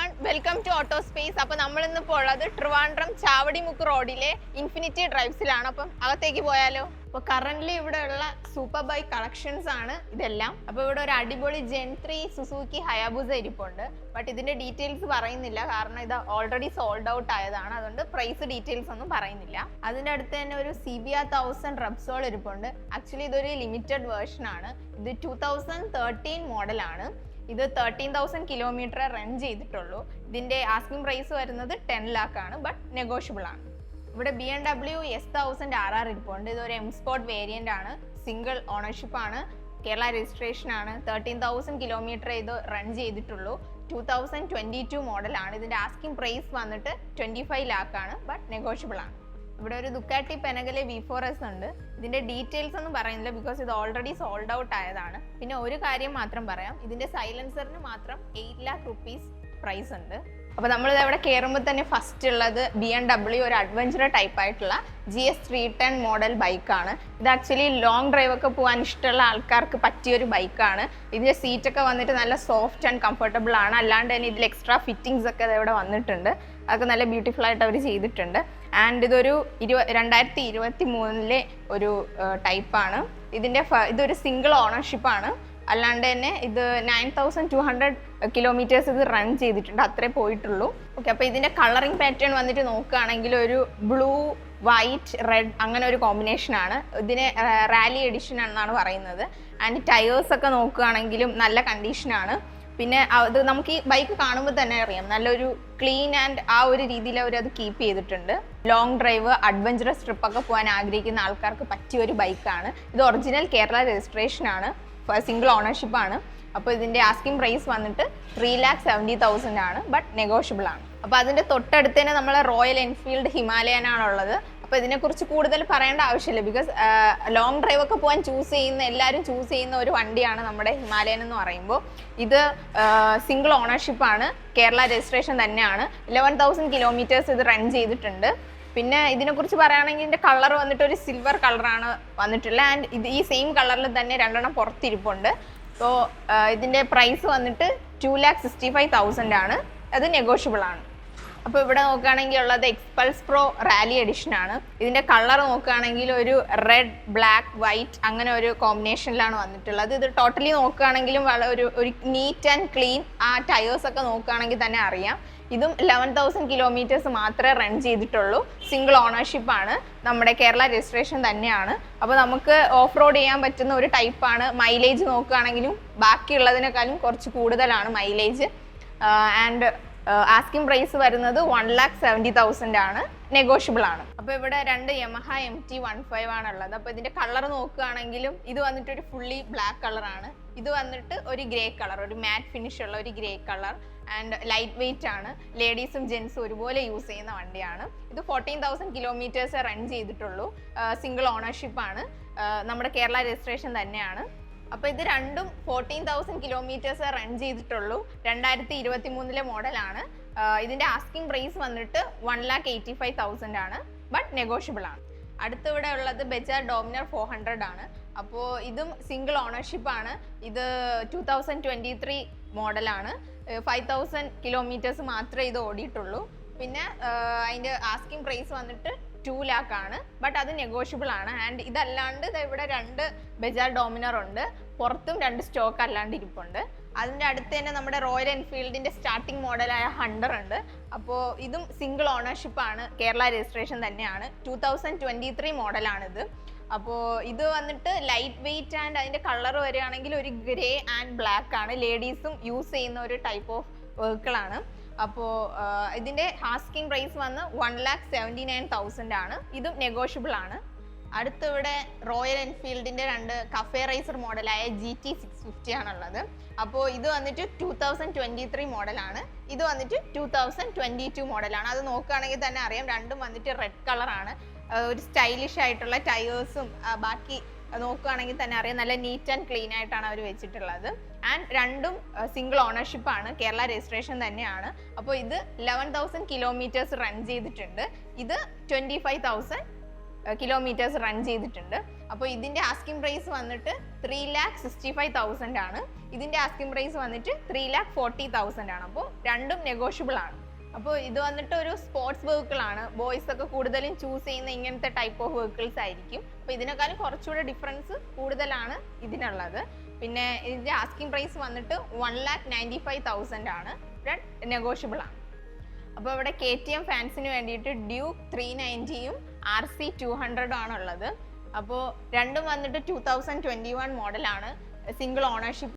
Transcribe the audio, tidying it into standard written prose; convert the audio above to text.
everyone, welcome to Auto Space. അപ്പോൾ നമ്മൾ ഇന്നിപ്പോൾ ഉള്ളത് ട്രിവാൻഡ്രം ചാവടിമുക്ക് റോഡിലെ ഇൻഫിനിറ്റി ഡ്രൈവ്സിലാണ്. അപ്പം അകത്തേക്ക് പോയാലോ? അപ്പോൾ കറന്റ് ഇവിടെ ഉള്ള സൂപ്പർ ബൈക്ക് കളക്ഷൻസ് ആണ് ഇതെല്ലാം. അപ്പോൾ ഇവിടെ ഒരു അടിപൊളി ജെൻ 3 സുസുക്കി ഹയാബുസ ഇരിപ്പുണ്ട്. ബട്ട് ഇതിന്റെ ഡീറ്റെയിൽസ് പറയുന്നില്ല, കാരണം ഇത് ഓൾറെഡി സോൾഡ് ഔട്ട് ആയതാണ്. അതുകൊണ്ട് പ്രൈസ് ഡീറ്റെയിൽസ് ഒന്നും പറയുന്നില്ല. അതിന്റെ അടുത്ത് തന്നെ ഒരു CBR 1000 റെപ്സോൾ ഇരിപ്പുണ്ട്. ആക്ച്വലി ഇതൊരു ലിമിറ്റഡ് വേർഷൻ ആണ്. ഇത് 2013 മോഡലാണ്. ഇത് 13,000 കിലോമീറ്റർ റൺ ചെയ്തിട്ടുള്ളൂ. ഇതിന്റെ ആസ്കിംഗ് പ്രൈസ് വരുന്നത് 10 lakh ആണ്, ബട്ട് നെഗോഷ്യബിൾ ആണ്. ഇവിടെ BMW S1000 RR ഇരിപ്പുണ്ട്. ഇതൊരു M Sport വേരിയന്റ് ആണ്, സിംഗിൾ ഓണർഷിപ്പ് ആണ്, കേരള രജിസ്ട്രേഷൻ ആണ്. 13,000 കിലോമീറ്റർ ഇത് റൺ ചെയ്തിട്ടുള്ളൂ. 2022 മോഡലാണ്. ഇതിന്റെ ആസ്കിംഗ് പ്രൈസ് വന്നിട്ട് 25 lakh ആണ്, ബട്ട് നെഗോഷ്യബിൾ ആണ്. ഇവിടെ ഒരു ദുക്കാട്ടി പെനഗലെ V4S ഉണ്ട്. ഇതിന്റെ ഡീറ്റെയിൽസ് ഒന്നും പറയുന്നില്ല, ബിക്കോസ് ഇത് ഓൾറെഡി സോൾഡ് ഔട്ട് ആയതാണ്. പിന്നെ ഒരു കാര്യം മാത്രം പറയാം, ഇതിന്റെ സൈലൻസറിന് മാത്രം 8 lakh rupees പ്രൈസ് ഉണ്ട്. അപ്പോൾ നമ്മളിത് അവിടെ കയറുമ്പോൾ തന്നെ ഫസ്റ്റ് ഉള്ളത് BMW ഒരു അഡ്വഞ്ചർ ടൈപ്പ് ആയിട്ടുള്ള GS 310 മോഡൽ ബൈക്കാണ്. ഇത് ആക്ച്വലി ലോങ് ഡ്രൈവ് ഒക്കെ പോകാൻ ഇഷ്ടമുള്ള ആൾക്കാർക്ക് പറ്റിയൊരു ബൈക്കാണ്. ഇതിന്റെ സീറ്റൊക്കെ വന്നിട്ട് നല്ല സോഫ്റ്റ് ആൻഡ് കംഫർട്ടബിൾ ആണ്. അല്ലാണ്ട് തന്നെ ഇതിൽ എക്സ്ട്രാ ഫിറ്റിംഗ്സ് ഒക്കെ ഇവിടെ വന്നിട്ടുണ്ട്. അതൊക്കെ നല്ല ബ്യൂട്ടിഫുൾ ആയിട്ട് അവർ ചെയ്തിട്ടുണ്ട്. ആൻഡ് ഇതൊരു 2023 ഒരു ടൈപ്പാണ്. ഇതൊരു സിംഗിൾ ഓണർഷിപ്പാണ്. അല്ലാണ്ട് തന്നെ ഇത് 9,200 കിലോമീറ്റേഴ്സ് ഇത് റൺ ചെയ്തിട്ടുണ്ട്, അത്രേ പോയിട്ടുള്ളൂ. ഓക്കെ, അപ്പോൾ ഇതിൻ്റെ കളറിങ് പാറ്റേൺ വന്നിട്ട് നോക്കുകയാണെങ്കിൽ ഒരു ബ്ലൂ, വൈറ്റ്, റെഡ് അങ്ങനെ ഒരു കോമ്പിനേഷനാണ്. ഇതിന് റാലി എഡിഷൻ എന്നാണ് പറയുന്നത്. ആൻഡ് ടയേഴ്സ് ഒക്കെ നോക്കുകയാണെങ്കിലും നല്ല കണ്ടീഷനാണ്. പിന്നെ അത് നമുക്ക് ഈ ബൈക്ക് കാണുമ്പോൾ തന്നെ അറിയാം, നല്ലൊരു ക്ലീൻ ആൻഡ് ആ ഒരു രീതിയിൽ അവരത് കീപ്പ് ചെയ്തിട്ടുണ്ട്. ലോങ് ഡ്രൈവ്, അഡ്വഞ്ചറസ് ട്രിപ്പൊക്കെ പോകാൻ ആഗ്രഹിക്കുന്ന ആൾക്കാർക്ക് പറ്റിയ ഒരു ബൈക്കാണ്. ഇത് ഒറിജിനൽ കേരള രജിസ്ട്രേഷൻ ആണ്, സിംഗിൾ ഓണർഷിപ്പ് ആണ്. അപ്പോൾ ഇതിൻ്റെ ആസ്കിംഗ് പ്രൈസ് വന്നിട്ട് 3,70,000 ആണ്, ബട്ട് നെഗോഷ്യബിൾ ആണ്. അപ്പോൾ അതിൻ്റെ തൊട്ടടുത്ത് തന്നെ നമ്മളെ റോയൽ എൻഫീൽഡ് ഹിമാലയനാണുള്ളത്. അപ്പോൾ ഇതിനെക്കുറിച്ച് കൂടുതൽ പറയേണ്ട ആവശ്യമില്ല, ബിക്കോസ് ലോങ് ഡ്രൈവ് ഒക്കെ പോകാൻ എല്ലാവരും ചൂസ് ചെയ്യുന്ന ഒരു വണ്ടിയാണ് നമ്മുടെ ഹിമാലയൻ എന്ന് പറയുമ്പോൾ. ഇത് സിംഗിൾ ഓണർഷിപ്പാണ്, കേരള രജിസ്ട്രേഷൻ തന്നെയാണ്. 11,000 കിലോമീറ്റേഴ്സ് ഇത് റൺ ചെയ്തിട്ടുണ്ട്. പിന്നെ ഇതിനെക്കുറിച്ച് പറയുകയാണെങ്കിൽ ഇതിൻ്റെ കളർ വന്നിട്ട് ഒരു സിൽവർ കളറാണ് വന്നിട്ടുള്ളത്. ആൻഡ് ഇത് ഈ സെയിം കളറിൽ തന്നെ 2 പുറത്തിരിപ്പുണ്ട്. സോ ഇതിൻ്റെ പ്രൈസ് വന്നിട്ട് 2,65,000 ആണ്. അത് നെഗോഷ്യബിൾ ആണ്. അപ്പോൾ ഇവിടെ നോക്കുകയാണെങ്കിൽ ഉള്ളത് എക്സ്പൾസ് പ്രോ റാലി എഡിഷൻ ആണ്. ഇതിൻ്റെ കളർ നോക്കുകയാണെങ്കിൽ ഒരു റെഡ്, ബ്ലാക്ക്, വൈറ്റ് അങ്ങനെ ഒരു കോമ്പിനേഷനിലാണ് വന്നിട്ടുള്ളത്. ഇത് ടോട്ടലി നോക്കുകയാണെങ്കിലും ഒരു നീറ്റ് ആൻഡ് ക്ലീൻ. ആ ടയേഴ്സൊക്കെ നോക്കുകയാണെങ്കിൽ തന്നെ അറിയാം. ഇതും 11,000 കിലോമീറ്റേഴ്സ് മാത്രമേ റൺ ചെയ്തിട്ടുള്ളൂ. സിംഗിൾ ഓണർഷിപ്പ് ആണ്, നമ്മുടെ കേരള രജിസ്ട്രേഷൻ തന്നെയാണ്. അപ്പോൾ നമുക്ക് ഓഫ് റോഡ് ചെയ്യാൻ പറ്റുന്ന ഒരു ടൈപ്പാണ്. മൈലേജ് നോക്കുകയാണെങ്കിലും ബാക്കിയുള്ളതിനേക്കാളും കുറച്ച് കൂടുതലാണ് മൈലേജ്. ആൻഡ് ആസ്കിംഗ് പ്രൈസ് വരുന്നത് 1,70,000 ആണ്, നെഗോഷ്യബിൾ ആണ്. അപ്പോൾ ഇവിടെ 2 Yamaha MT-15 ആണുള്ളത്. അപ്പോൾ ഇതിൻ്റെ കളർ നോക്കുകയാണെങ്കിലും ഇത് വന്നിട്ട് ഒരു ഫുള്ളി ബ്ലാക്ക് കളറാണ്. ഇത് വന്നിട്ട് ഒരു ഗ്രേ കളർ, ഒരു മാറ്റ് ഫിനിഷ് ഉള്ള ഒരു grey colour. And light weight ആണ്, ലേഡീസും ജെൻസും ഒരുപോലെ യൂസ് ചെയ്യുന്ന വണ്ടിയാണ്. ഇത് 14,000 കിലോമീറ്റേഴ്സ് റൺ ചെയ്തിട്ടുള്ളൂ. സിംഗിൾ ഓണർഷിപ്പ് ആണ്, നമ്മുടെ കേരള രജിസ്ട്രേഷൻ തന്നെയാണ്. അപ്പോൾ ഇത് രണ്ടും 14,000 കിലോമീറ്റേഴ്സ് റൺ ചെയ്തിട്ടുള്ളൂ. 2023 മോഡലാണ്. ഇതിൻ്റെ ആസ്കിംഗ് പ്രൈസ് വന്നിട്ട് 1,85,000 ആണ്, ബട്ട് നെഗോഷ്യബിൾ ആണ്. അടുത്തിവിടെ ഉള്ളത് ബജാജ് ഡോമിനർ 400 ആണ്. അപ്പോൾ ഇതും സിംഗിൾ ഓണർഷിപ്പ് ആണ്. ഇത് 2023 മോഡലാണ്. 5,000 കിലോമീറ്റേഴ്സ് മാത്രമേ ഇത് ഓടിയിട്ടുള്ളൂ. പിന്നെ അതിൻ്റെ ആസ്കിംഗ് പ്രൈസ് വന്നിട്ട് 2 lakh ആണ്, ബട്ട് അത് നെഗോഷ്യബിൾ ആണ്. ആൻഡ് ഇതല്ലാണ്ട് ഇവിടെ 2 ബജാജ് ഡോമിനർ ഉണ്ട്, പുറത്തും 2 സ്റ്റോക്ക് അല്ലാണ്ട് ഇരിപ്പുണ്ട്. അതിൻ്റെ അടുത്ത് തന്നെ നമ്മുടെ റോയൽ എൻഫീൽഡിൻ്റെ സ്റ്റാർട്ടിംഗ് മോഡലായ ഹണ്ടർ ഉണ്ട്. അപ്പോൾ ഇതും സിംഗിൾ ഓണർഷിപ്പ് ആണ്, കേരള രജിസ്ട്രേഷൻ തന്നെയാണ്. 2023 മോഡലാണിത്. അപ്പോൾ ഇത് വന്നിട്ട് ലൈറ്റ് വെയിറ്റ് ആൻഡ് അതിൻ്റെ കളർ വരികയാണെങ്കിൽ ഒരു ഗ്രേ ആൻഡ് ബ്ലാക്ക് ആണ്. ലേഡീസും യൂസ് ചെയ്യുന്ന ഒരു ടൈപ്പ് ഓഫ് വെഹിക്കിളാണ്. അപ്പോൾ ഇതിൻ്റെ ആസ്കിംഗ് പ്രൈസ് വന്ന് 1,79,000 ആണ്. ഇതും നെഗോഷ്യബിൾ ആണ്. അടുത്തിവിടെ റോയൽ എൻഫീൽഡിൻ്റെ 2 കഫേ റേസർ മോഡലായ GT 650 ആണുള്ളത്. അപ്പോൾ ഇത് വന്നിട്ട് 2023 മോഡലാണ്. ഇത് വന്നിട്ട് 2022 മോഡലാണ്. അത് നോക്കുകയാണെങ്കിൽ തന്നെ അറിയാം, രണ്ടും വന്നിട്ട് റെഡ് കളറാണ്. ഒരു സ്റ്റൈലിഷ് ആയിട്ടുള്ള ടയേഴ്സും ബാക്കി നോക്കുകയാണെങ്കിൽ തന്നെ അറിയാം, നല്ല നീറ്റ് ആൻഡ് ക്ലീൻ ആയിട്ടാണ് അവർ വെച്ചിട്ടുള്ളത്. ആൻഡ് രണ്ടും സിംഗിൾ ഓണർഷിപ്പ് ആണ്, കേരള രജിസ്ട്രേഷൻ തന്നെയാണ്. അപ്പോൾ ഇത് 11,000 കിലോമീറ്റേഴ്സ് റൺ ചെയ്തിട്ടുണ്ട്. ഇത് 25,000 കിലോമീറ്റേഴ്സ് റൺ ചെയ്തിട്ടുണ്ട്. അപ്പോൾ ഇതിൻ്റെ ആസ്കിംഗ് പ്രൈസ് വന്നിട്ട് 3,65,000 ആണ്. ഇതിൻ്റെ ആസ്കിംഗ് പ്രൈസ് വന്നിട്ട് 3,40,000 ആണ്. അപ്പോൾ രണ്ടും നെഗോഷ്യബിൾ ആണ്. അപ്പോൾ ഇത് വന്നിട്ട് ഒരു സ്പോർട്സ് വെഹിക്കിൾ ആണ്. ബോയ്സ് ഒക്കെ കൂടുതലും ചൂസ് ചെയ്യുന്ന ഇങ്ങനത്തെ ടൈപ്പ് ഓഫ് വെഹിക്കിൾസ് ആയിരിക്കും. അപ്പോൾ ഇതിനേക്കാളും കുറച്ചുകൂടെ ഡിഫറൻസ് കൂടുതലാണ് ഇതിനുള്ളത്. പിന്നെ ഇതിൻ്റെ ആസ്കിംഗ് പ്രൈസ് വന്നിട്ട് 1,95,000 ആണ്. നെഗോഷ്യബിൾ ആണ്. അപ്പോൾ ഇവിടെ KTM ഫാൻസിന് വേണ്ടിയിട്ട് ഡ്യൂക്ക് 390യും RC 200 ആണുള്ളത്. അപ്പോൾ രണ്ടും വന്നിട്ട് 2021 മോഡലാണ്. Single ownership